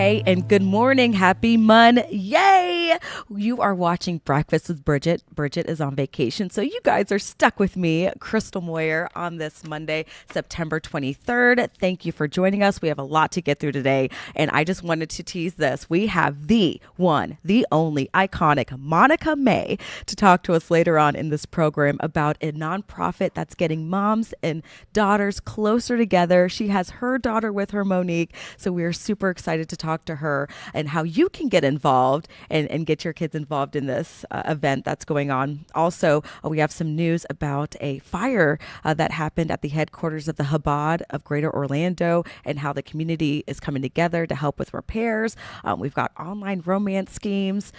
Hey, and good morning. Happy Monday. Yay! You are watching Breakfast with Bridgett. Bridgett is on vacation, so you guys are stuck with me, Crystal Moyer, on this Monday, September 23rd. Thank you for joining us. We have a lot to get through today, and I just wanted to tease this. We have the one, the only iconic Monica May to talk to us later on in this program about a nonprofit that's getting moms and daughters closer together. She has her daughter with her, Monique, so we are super excited to talk to her and how you can get involved and get your kids involved in this event that's going on. Also, we have some news about a fire that happened at the headquarters of the Chabad of Greater Orlando and how the community is coming together to help with repairs. We've got online romance schemes,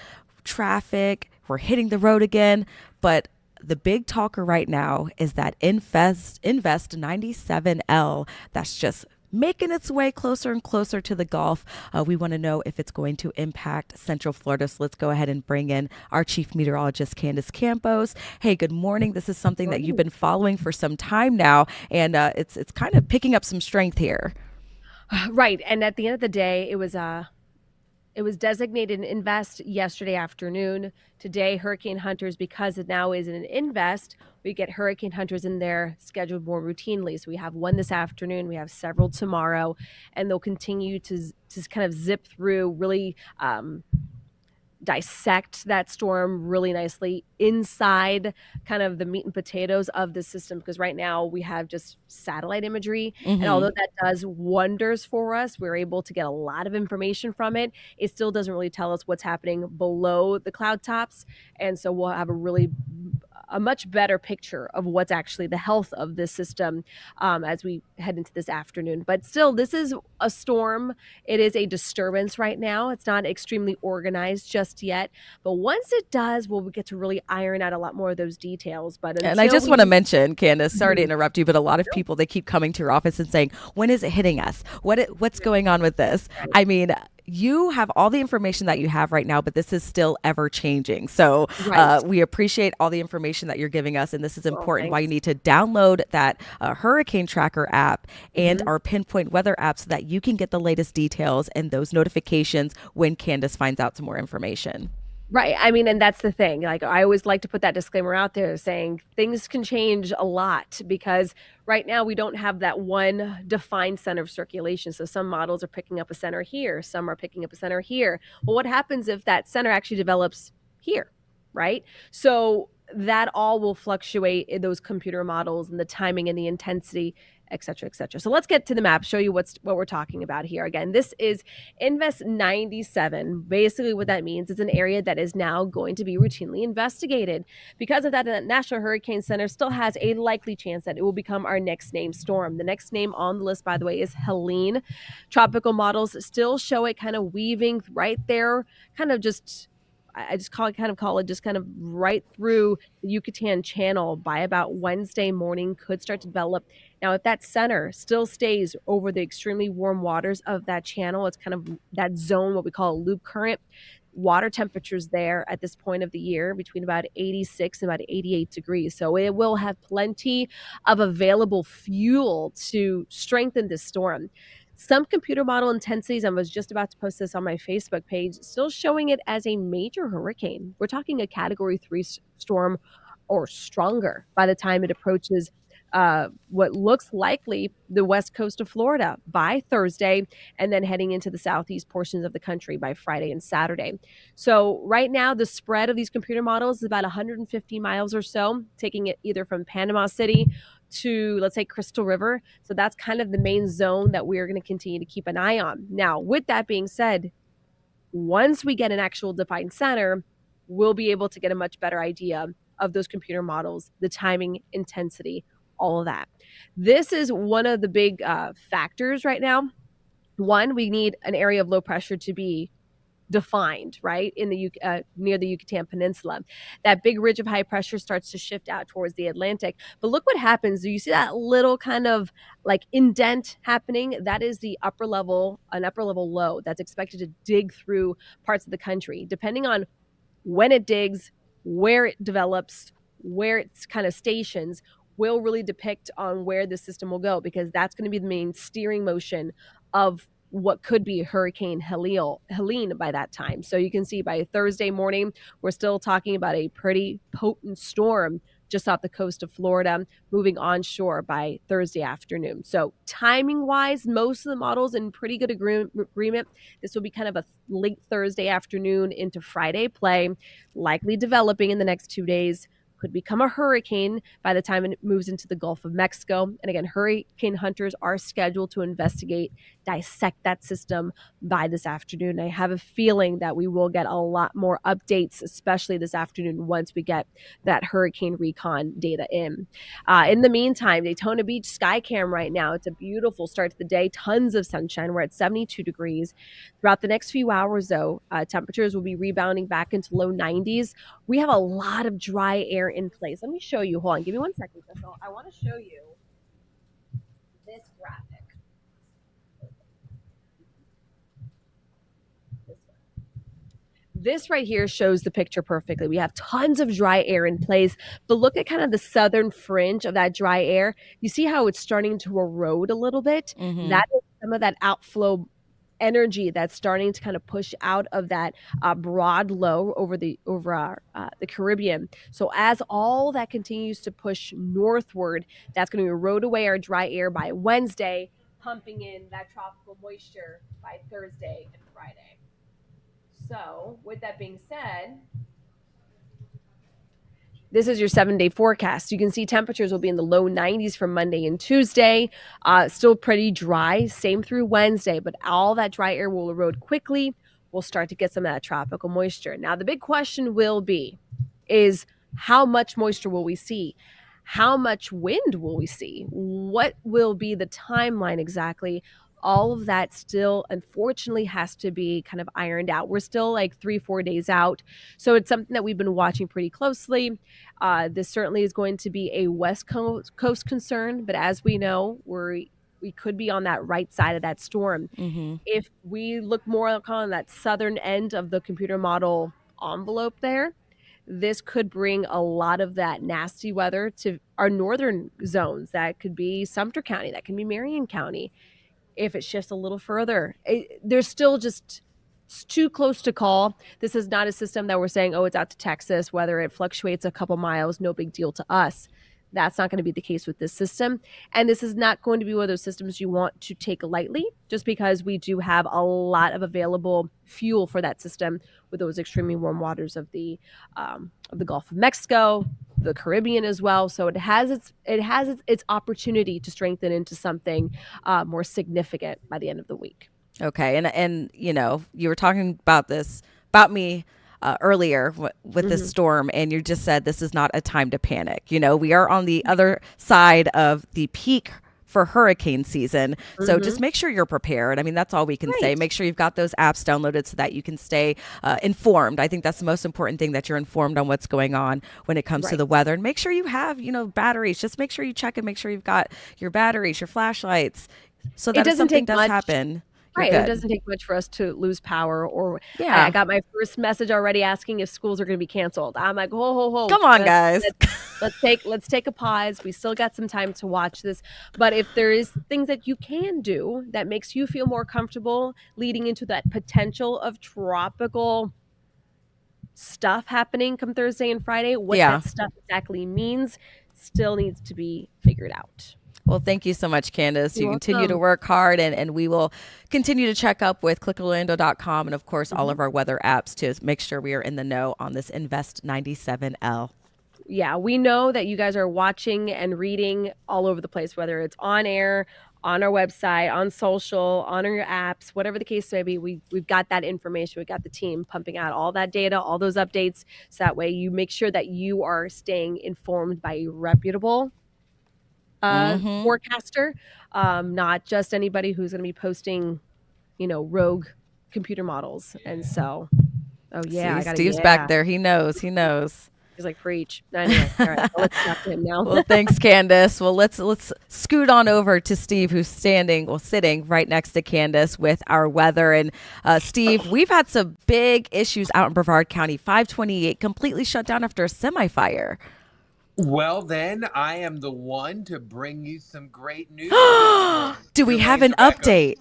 traffic, we're hitting the road again, but the big talker right now is that Invest 97L that's just making its way closer and closer to the Gulf. We want to know if it's going to impact Central Florida. So let's go ahead and bring in our chief meteorologist, Candace Campos. Hey, good morning. This is something that you've been following for some time now, and it's kind of picking up some strength here. Right. And at the end of the day, it was designated an invest yesterday afternoon. Today, hurricane hunters, because it now is an invest, we get hurricane hunters in there scheduled more routinely. So we have one this afternoon, we have several tomorrow, and they'll continue to kind of zip through, really dissect that storm really nicely inside kind of the meat and potatoes of the system, because right now we have just satellite imagery, and Mm-hmm. although that does wonders for us, we're able to get a lot of information from it. It still doesn't really tell us what's happening below the cloud tops, and so we'll have a much better picture of what's actually the health of this system as we head into this afternoon. But still, this is a storm. It is a disturbance right now. It's not extremely organized just yet. But once it does, we'll get to really iron out a lot more of those details. But And I until just we want to do, mention, Candace, sorry to Mhm. interrupt you, but a lot of people, they keep coming to your office and saying, when is it hitting us? What's going on with this? Right. I mean, you have all the information that you have right now, but this is still ever changing. So Right. we appreciate all the information that you're giving us. And this is Well, important why you thanks. need to download that Hurricane Tracker app and Mhm. our Pinpoint Weather app so that you can get the latest details and those notifications when Candace finds out some more information. Right. I mean, and that's the thing. Like, I always like to put that disclaimer out there saying things can change a lot, because right now we don't have that one defined center of circulation. So some models are picking up a center here, some are picking up a center here. Well, what happens if that center actually develops here? Right. So that all will fluctuate in those computer models and the timing and the intensity, et cetera, et cetera. So let's get to the map, show you what we're talking about here. Again, this is Invest 97. Basically, what that means is an area that is now going to be routinely investigated. Because of that, the National Hurricane Center still has a likely chance that it will become our next named storm. The next name on the list, by the way, is Helene. Tropical models still show it kind of weaving right there, kind of just I just call it just kind of right through the Yucatan Channel by about Wednesday morning, could start to develop. Now, if that center still stays over the extremely warm waters of that channel, it's kind of that zone, what we call a loop current. Water temperatures there at this point of the year between about 86 and about 88 degrees. So it will have plenty of available fuel to strengthen this storm. Some computer model intensities, I was just about to post this on my Facebook page, still showing it as a major hurricane. We're talking a category 3 storm or stronger by the time it approaches what looks likely the west coast of Florida by Thursday, and then heading into the southeast portions of the country by Friday and Saturday. So right now, the spread of these computer models is about 150 miles or so, taking it either from Panama City to, let's say, Crystal River. So that's kind of the main zone that we're going to continue to keep an eye on. Now, with that being said, once we get an actual defined center, we'll be able to get a much better idea of those computer models, the timing, intensity, all of that. This is one of the big factors right now. One, we need an area of low pressure to be defined, right, in the near the Yucatan Peninsula. That big ridge of high pressure starts to shift out towards the Atlantic. But look what happens. Do you see that little kind of like indent happening? That is an upper level low that's expected to dig through parts of the country. Depending on when it digs, where it develops, where it's kind of stations, will really depict on where the system will go, because that's going to be the main steering motion of what could be Hurricane Helene by that time. So you can see by Thursday morning, we're still talking about a pretty potent storm just off the coast of Florida, moving onshore by Thursday afternoon. So timing wise, most of the models in pretty good agreement. This will be kind of a late Thursday afternoon into Friday play, likely developing in the next 2 days. Could become a hurricane by the time it moves into the Gulf of Mexico. And again, hurricane hunters are scheduled to investigate, dissect that system by this afternoon. I have a feeling that we will get a lot more updates, especially this afternoon, once we get that hurricane recon data in. In the meantime, Daytona Beach Skycam right now, it's a beautiful start to the day, tons of sunshine. We're at 72 degrees. Throughout the next few hours, though, temperatures will be rebounding back into low 90s. We have a lot of dry air in place. Let me show you. Hold on. Give me 1 second, Crystal. I want to show you this graphic. This right here shows the picture perfectly. We have tons of dry air in place, but look at kind of the southern fringe of that dry air. You see how it's starting to erode a little bit? That is some of that outflow energy that's starting to kind of push out of that broad low over the Caribbean. So as all that continues to push northward, that's going to erode away our dry air by Wednesday, pumping in that tropical moisture by Thursday and Friday. So with that being said, this is your 7-day forecast. You can see temperatures will be in the low 90s for Monday and Tuesday. Still pretty dry, same through Wednesday, but all that dry air will erode quickly. We'll start to get some of that tropical moisture. Now, the big question will be is how much moisture will we see? How much wind will we see? What will be the timeline exactly? All of that still, unfortunately, has to be kind of ironed out. We're still like 3-4 days out. So it's something that we've been watching pretty closely. This certainly is going to be a West Coast concern, but as we know, we could be on that right side of that storm. If we look more on that southern end of the computer model envelope there, this could bring a lot of that nasty weather to our northern zones. That could be Sumter County, that can be Marion County. If it shifts a little further, there's still just too close to call. This is not a system that we're saying, oh, it's out to Texas, whether it fluctuates a couple miles, no big deal to us. That's not going to be the case with this system. And this is not going to be one of those systems you want to take lightly, just because we do have a lot of available fuel for that system with those extremely warm waters of the Gulf of Mexico, the Caribbean as well. So it has its opportunity to strengthen into something more significant by the end of the week. Okay. And you know, you were talking about me earlier with this storm, and you just said this is not a time to panic. You know, we are on the other side of the peak for hurricane season. So just make sure you're prepared. I mean, that's all we can say. Make sure you've got those apps downloaded so that you can stay informed. I think that's the most important thing, that you're informed on what's going on when it comes to the weather. And make sure you have, you know, batteries. Just make sure you check and make sure you've got your batteries, your flashlights, so that if something does happen. Right. It doesn't take much for us to lose power. Or I got my first message already asking if schools are going to be canceled. I'm like, ho. Come on, guys. Let's take a pause. We still got some time to watch this. But if there is things that you can do that makes you feel more comfortable leading into that potential of tropical stuff happening come Thursday and Friday, what that stuff exactly means still needs to be figured out. Well, thank you so much, Candace. You continue to work hard, and we will continue to check up with clickorlando.com and, of course, all of our weather apps to make sure we are in the know on this Invest 97L. Yeah, we know that you guys are watching and reading all over the place, whether it's on air, on our website, on social, on our apps, whatever the case may be. We've got that information. We've got the team pumping out all that data, all those updates. So that way you make sure that you are staying informed by a reputable forecaster, not just anybody who's going to be posting, you know, rogue computer models. And so, Steve's back there. He knows. He's like, preach. Anyway, all right, let's talk to him now. Well, thanks, Candace. Well, let's scoot on over to Steve, who's sitting right next to Candace with our weather. And Steve, we've had some big issues out in Brevard County. 528 completely shut down after a semi-fire. Well, then I am the one to bring you some great news. Do we have an update?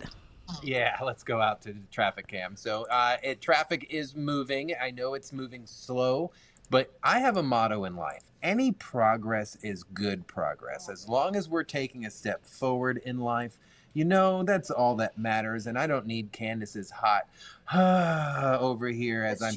Yeah, let's go out to the traffic cam. So traffic is moving. I know it's moving slow, but I have a motto in life. Any progress is good progress. As long as we're taking a step forward in life, that's all that matters. And I don't need Candace's hot over here as I'm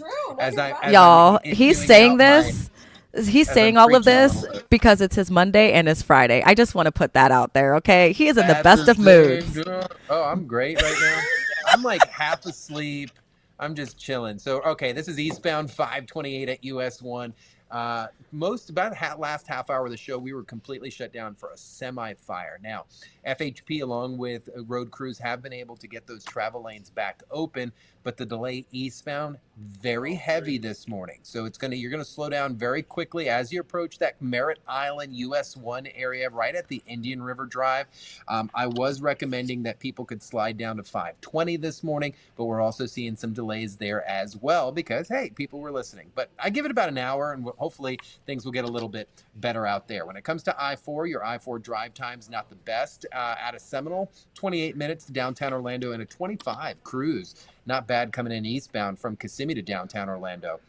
Y'all, he's issuing saying out my this. He's as I'm saying all of preaching a this little bit. because it's his Monday and it's Friday. I just want to put that out there, okay? He is in the At best the of moods. same time. Oh, I'm great right now. I'm like half asleep. I'm just chilling. So, okay, this is eastbound 528 at US 1. Last half hour of the show, we were completely shut down for a semi-fire. Now, FHP along with road crews have been able to get those travel lanes back open, but the delay eastbound very heavy this morning. So you're gonna slow down very quickly as you approach that Merritt Island US 1 area right at the Indian River Drive. I was recommending that people could slide down to 520 this morning, but we're also seeing some delays there as well because, hey, people were listening. But I give it about an hour and hopefully things will get a little bit better out there. When it comes to I-4, your I-4 drive time's not the best. Out of Seminole, 28 minutes to downtown Orlando and a 25 cruise. Not bad coming in eastbound from Kissimmee to downtown Orlando.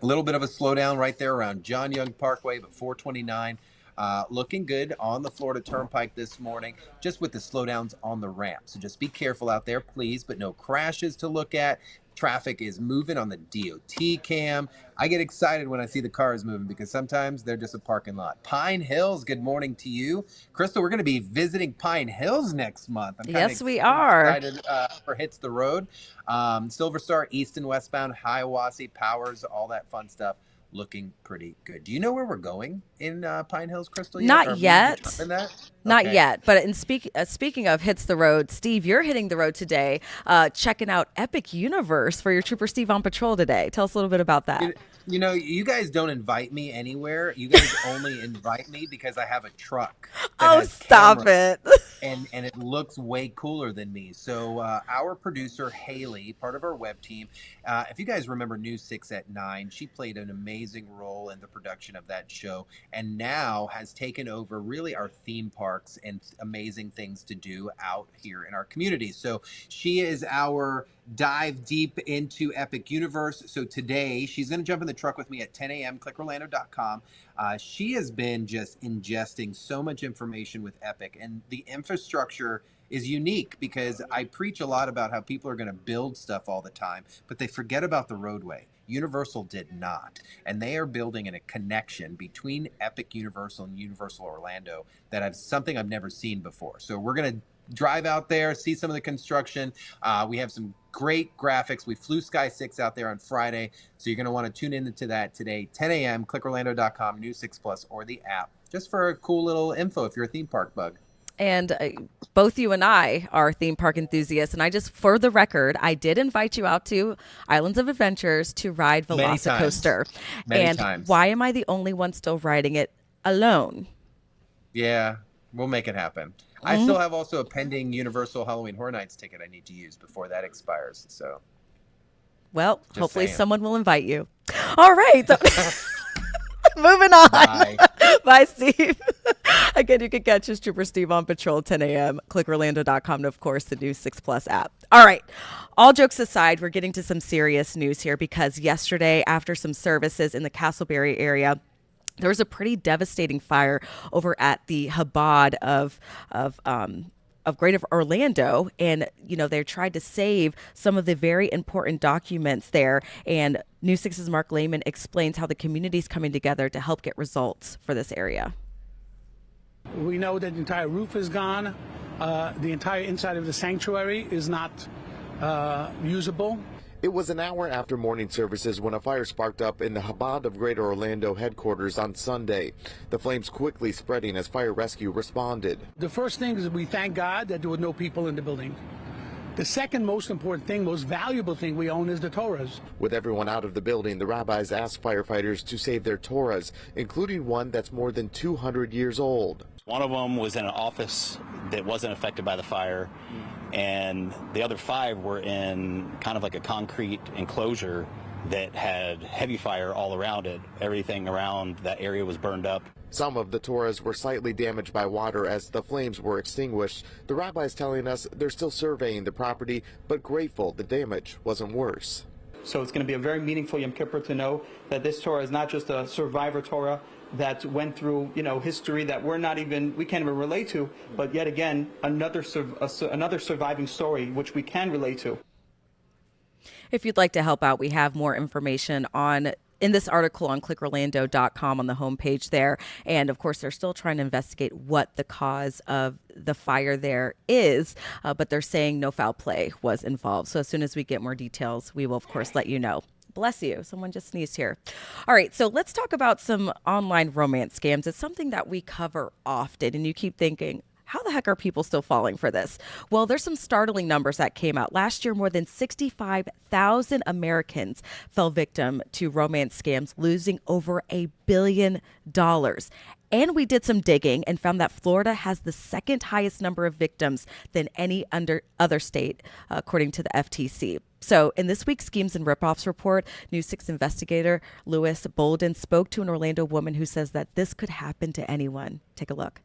A little bit of a slowdown right there around John Young Parkway, but 429 looking good on the Florida Turnpike this morning, just with the slowdowns on the ramp. So just be careful out there, please, but no crashes to look at. Traffic is moving on the DOT cam. I get excited when I see the cars moving because sometimes they're just a parking lot. Pine Hills, good morning to you. Crystal, we're going to be visiting Pine Hills next month. I'm Yes, we are. excited for Hits the Road. Silver Star, East and Westbound, Hiawassee, Powers, all that fun stuff. Looking pretty good. Do you know where we're going in Pine Hills, Crystal? Not yet. Not Okay. yet. But speaking of hits the road, Steve, you're hitting the road today, checking out Epic Universe for your Trooper Steve on patrol today. Tell us a little bit about that. You guys don't invite me anywhere. You guys only invite me because I have a truck. Oh, stop it. And it looks way cooler than me. So our producer, Haley, part of our web team, if you guys remember News 6 at 9, she played an amazing role in the production of that show and now has taken over really our theme parks and amazing things to do out here in our community. So she is our dive deep into Epic Universe. So today she's going to jump in the truck with me at 10 a.m. clickorlando.com. She has been just ingesting so much information with Epic, and the infrastructure is unique because I preach a lot about how people are going to build stuff all the time, but they forget about the roadway. Universal did not, and they are building in a connection between Epic Universal and Universal Orlando that is something I've never seen before. So we're going to drive out there, see some of the construction. We have some great graphics. We flew Sky 6 out there on Friday, so you're going to want to tune into that today, 10 a.m., clickorlando.com, News 6 Plus, or the app, just for a cool little info if you're a theme park bug. And both you and I are theme park enthusiasts. And I just, for the record, I did invite you out to Islands of Adventures to ride Velocicoaster. Many times. Why am I the only one still riding it alone? Yeah, we'll make it happen. I still have also a pending Universal Halloween Horror Nights ticket I need to use before that expires. So, well, hopefully saying. someone will invite you. All right. Moving on. Bye. Bye, Steve. Again, you can catch us Trooper Steve on patrol 10 a.m. clickorlando.com and, of course, the News 6 Plus app. All right. All jokes aside, we're getting to some serious news here because yesterday, after some services in the Castleberry area, there was a pretty devastating fire over at the Chabad of Greater Orlando, and they tried to save some of the very important documents there. And News 6's Mark Lehman explains how the community is coming together to help get results for this area. We know that the entire roof is gone. The entire inside of the sanctuary is not usable. It was an hour after morning services when a fire sparked up in the Chabad of Greater Orlando headquarters on Sunday. The flames quickly spreading as fire rescue responded. The first thing is we thank God that there were no people in the building. The second most important thing, most valuable thing we own is the Torahs. With everyone out of the building, the rabbis asked firefighters to save their Torahs, including one that's more than 200 years old. One of them was in an office that wasn't affected by the fire, and the other 5 were in kind of like a concrete enclosure that had heavy fire all around it. Everything around that area was burned up. Some of the Torahs were slightly damaged by water as the flames were extinguished. The rabbi is telling us they're still surveying the property, but grateful the damage wasn't worse. So it's going to be a very meaningful Yom Kippur to know that this Torah is not just a survivor Torah that went through, history that we can't even relate to, but yet again, another surviving story which we can relate to. If you'd like to help out, we have more information in this article on clickorlando.com on the homepage there. And of course, they're still trying to investigate what the cause of the fire there is, but they're saying no foul play was involved. So as soon as we get more details, we will, of course, let you know. Bless you. Someone just sneezed here. All right, so let's talk about some online romance scams. It's something that we cover often, and you keep thinking, how the heck are people still falling for this? Well, there's some startling numbers that came out. Last year, more than 65,000 Americans fell victim to romance scams, losing over $1 billion. And we did some digging and found that Florida has the second highest number of victims than any other state, according to the FTC. So in this week's Schemes and Ripoffs report, News 6 investigator Lewis Bolden spoke to an Orlando woman who says that this could happen to anyone. Take a look.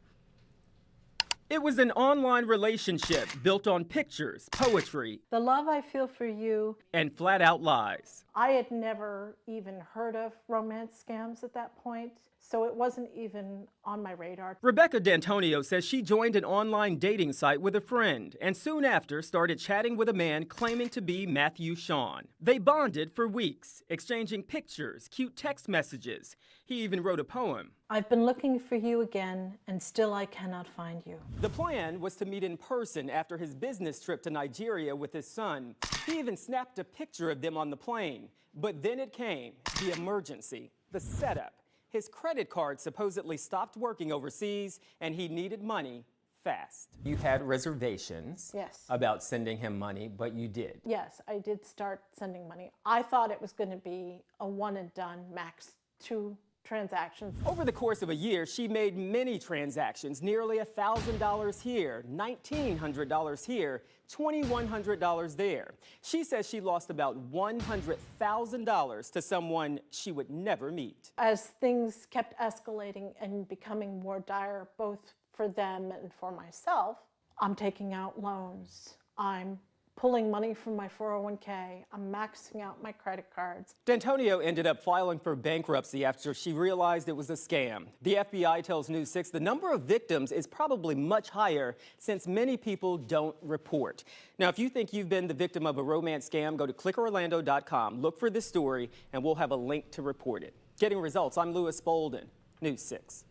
It was an online relationship built on pictures, poetry, The love I feel for you. and flat-out lies. I had never even heard of romance scams at that point, so it wasn't even on my radar. Rebecca D'Antonio says she joined an online dating site with a friend and soon after started chatting with a man claiming to be Matthew Sean. They bonded for weeks, exchanging pictures, cute text messages. He even wrote a poem. I've been looking for you again, and still I cannot find you. The plan was to meet in person after his business trip to Nigeria with his son. He even snapped a picture of them on the plane. But then it came, the emergency, the setup. His credit card supposedly stopped working overseas, and he needed money fast. You had reservations Yes. about sending him money, but you did. Yes, I did start sending money. I thought it was going to be a one and done, max 2 transactions. Over the course of a year, she made many transactions, nearly $1,000 here, $1,900 here, $2,100 there. She says she lost about $100,000 to someone she would never meet. As things kept escalating and becoming more dire, both for them and for myself, I'm taking out loans. I'm pulling money from my 401k. I'm maxing out my credit cards. D'Antonio ended up filing for bankruptcy after she realized it was a scam. The FBI tells News 6 the number of victims is probably much higher since many people don't report. Now, if you think you've been the victim of a romance scam, go to clickorlando.com, look for this story, and we'll have a link to report it. Getting results, I'm Lewis Bolden, News 6.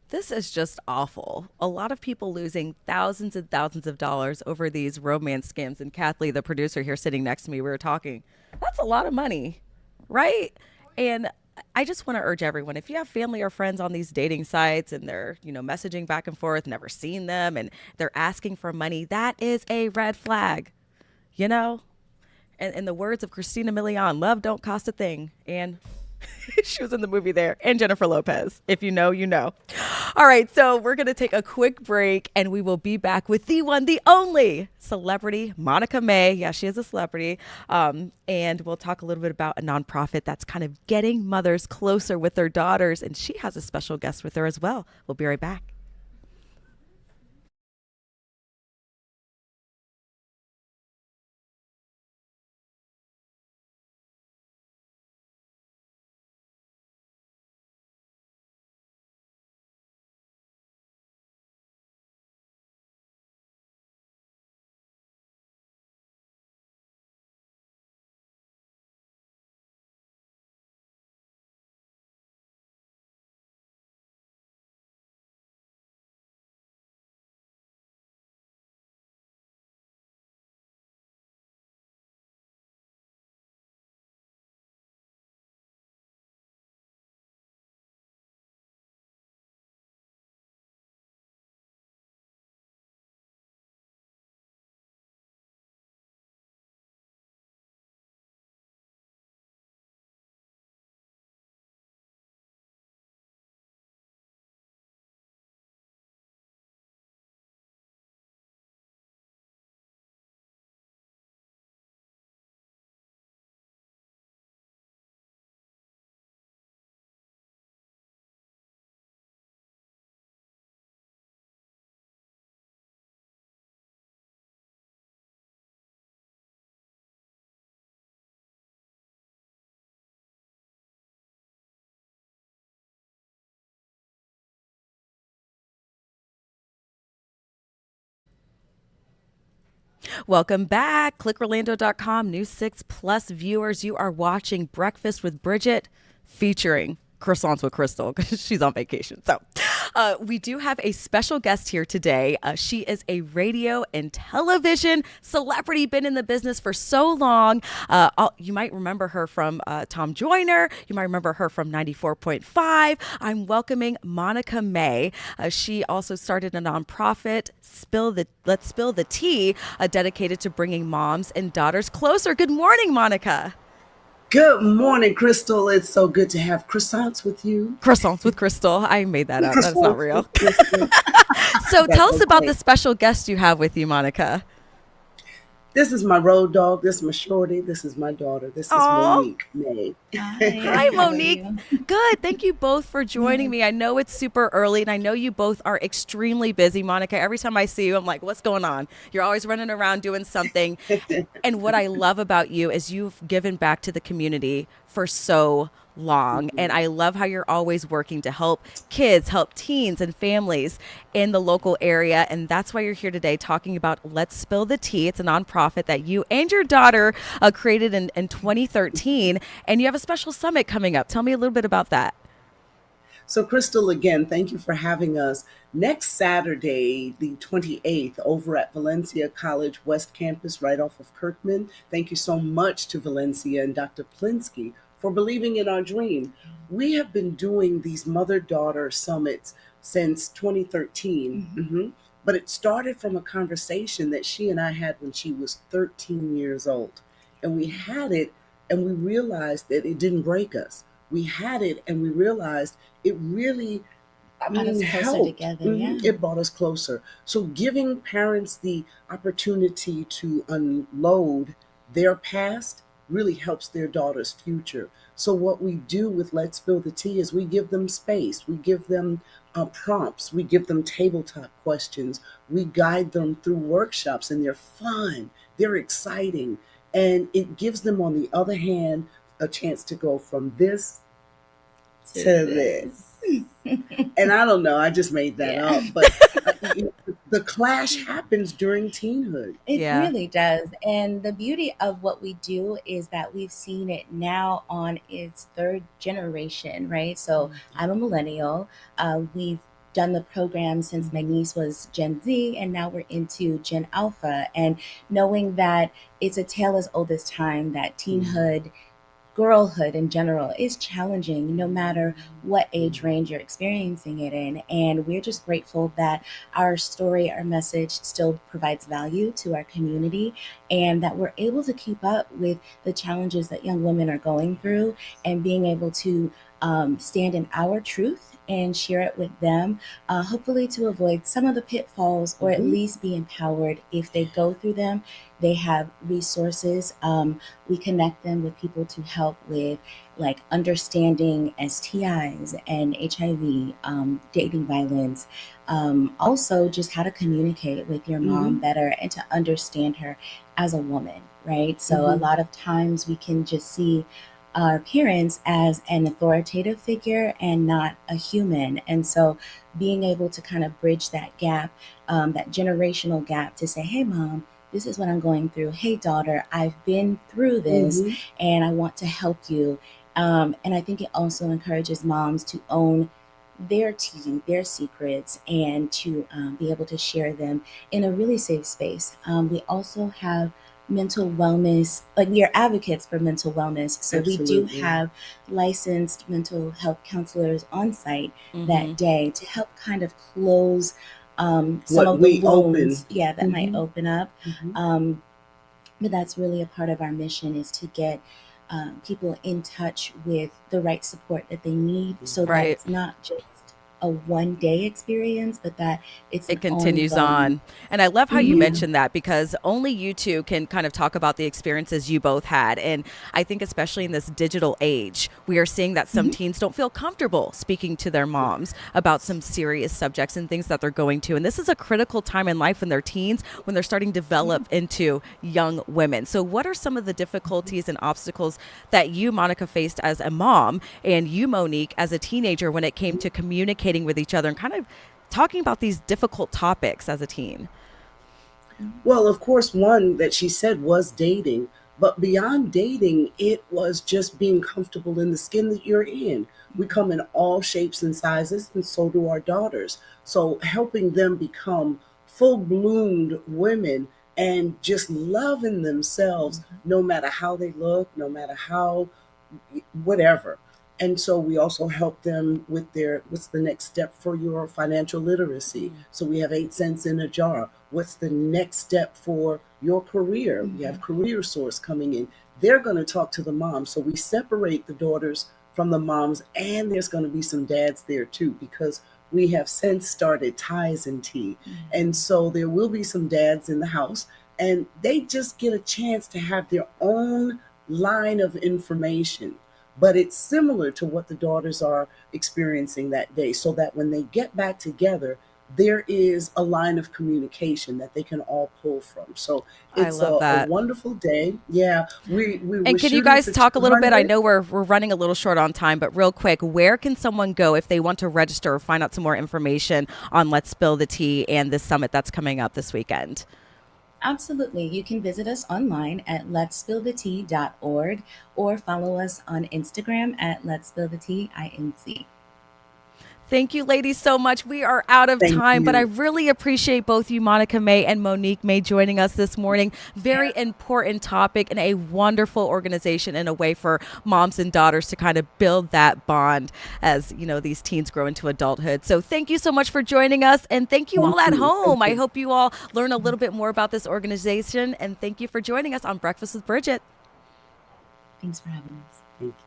This is just awful. A lot of people losing thousands and thousands of dollars over these romance scams. And Kathleen, the producer here sitting next to me, we were talking. That's a lot of money, right? And I just want to urge everyone, if you have family or friends on these dating sites and they're, messaging back and forth, never seen them, and they're asking for money, that is a red flag, And in the words of Christina Milian, love don't cost a thing. And she was in the movie there. And Jennifer Lopez. If you know, you know. All right, so we're going to take a quick break, and we will be back with the one, the only celebrity, Monica May. Yeah, she is a celebrity. And we'll talk a little bit about a nonprofit that's kind of getting mothers closer with their daughters. And she has a special guest with her as well. We'll be right back. Welcome back. ClickOrlando.com, News 6 Plus viewers. You are watching Breakfast with Bridget featuring Croissants with Crystal because she's on vacation. So we do have a special guest here today. She is a radio and television celebrity, been in the business for so long. You might remember her from Tom Joyner. You might remember her from 94.5. I'm welcoming Monica May. She also started a nonprofit, Let's Spill the Tea, dedicated to bringing moms and daughters closer. Good morning, Monica. Good morning, Crystal. It's so good to have croissants with you. Croissants with Crystal. I made that up. That's not Croissants real. with Crystal. So tell us about okay. the special guest you have with you, Monica. This is my road dog. This is my shorty. This is my daughter. This is Aw. Monique May. Hi, Monique. Good. Thank you both for joining me. I know it's super early, and I know you both are extremely busy. Monica, every time I see you, I'm like, what's going on? You're always running around doing something. And what I love about you is you've given back to the community for so long. And I love how you're always working to help kids, help teens and families in the local area. And that's why you're here today talking about Let's Spill the Tea. It's a nonprofit that you and your daughter created in 2013. And you have a special summit coming up. Tell me a little bit about that. So, Crystal, again, thank you for having us. Next Saturday, the 28th, over at Valencia College West Campus, right off of Kirkman. Thank you so much to Valencia and Dr. Plinsky for believing in our dream. We have been doing these mother-daughter summits since 2013, but it started from a conversation that she and I had when she was 13 years old. And we had it, and we realized that it didn't break us. We had it, and we realized it really, Brought us closer helped. together, yeah. It brought us closer. So giving parents the opportunity to unload their past really helps their daughter's future. So what we do with Let's Spill the Tea is we give them space. We give them prompts. We give them tabletop questions. We guide them through workshops, and they're fun. They're exciting. And it gives them, on the other hand, a chance to go from this to this. And I don't know, I just made that up, but the clash happens during teenhood. It really does. And the beauty of what we do is that we've seen it now on its third generation, right? So I'm a millennial. We've done the program since my niece was Gen Z, and now we're into Gen Alpha. And knowing that it's a tale as old as time, that teenhood, girlhood in general is challenging no matter what age range you're experiencing it in. And we're just grateful that our story, our message still provides value to our community, and that we're able to keep up with the challenges that young women are going through, and being able to stand in our truth and share it with them, hopefully to avoid some of the pitfalls, or at least be empowered if they go through them. They have resources. We connect them with people to help with like understanding STIs and HIV, dating violence, also just how to communicate with your mom better and to understand her as a woman, right? So a lot of times we can just see our parents as an authoritative figure and not a human. And so being able to kind of bridge that gap, that generational gap, to say, hey, mom, this is what I'm going through. Hey, daughter, I've been through this and I want to help you. And I think it also encourages moms to own their tea, their secrets, and to be able to share them in a really safe space. We also have mental wellness, like we are advocates for mental wellness. So we do have licensed mental health counselors on site that day to help kind of close some of the wounds that might open up. But that's really a part of our mission, is to get people in touch with the right support that they need, so that it's not just a one-day experience, but that it continues on. And I love how you mentioned that, because only you two can kind of talk about the experiences you both had. And I think especially in this digital age, we are seeing that some teens don't feel comfortable speaking to their moms about some serious subjects and things that they're going to. And this is a critical time in life when they're teens, when they're starting to develop into young women. So what are some of the difficulties and obstacles that you, Monica, faced as a mom, and you, Monique, as a teenager, when it came to communicating with each other and kind of talking about these difficult topics as a teen? Well, of course, one that she said was dating, but beyond dating, it was just being comfortable in the skin that you're in. We come in all shapes and sizes, and so do our daughters. So helping them become full bloomed women and just loving themselves no matter how they look, no matter how whatever. And so we also help them with their what's the next step for your financial literacy. So we have 8 cents in a jar. What's the next step for your career? We have career source coming in. They're going to talk to the moms. So we separate the daughters from the moms, and there's going to be some dads there too, because we have since started ties and tea. And so there will be some dads in the house, and they just get a chance to have their own line of information, but it's similar to what the daughters are experiencing that day, so that when they get back together, there is a line of communication that they can all pull from. So I it's love a that. wonderful day. Yeah, we And were can you shooting guys for talk a little bit? I 200. know we're running a little short on time, but real quick, where can someone go if they want to register or find out some more information on Let's Spill the Tea and this summit that's coming up this weekend? Absolutely. You can visit us online at let'sspillthetea.org or follow us on Instagram at let'sspillthetea_INC. Thank you, ladies, so much. We are out of Thank time, but I you. really appreciate both you, Monica May and Monique May, joining us this morning. Very important topic and a wonderful organization and a way for moms and daughters to kind of build that bond as, you know, these teens grow into adulthood. So thank you so much for joining us, and thank you all Thank at you. home. Thank I you. hope you all learn a little bit more about this organization, and thank you for joining us on Breakfast with Bridget. Thanks for having us. Thank you.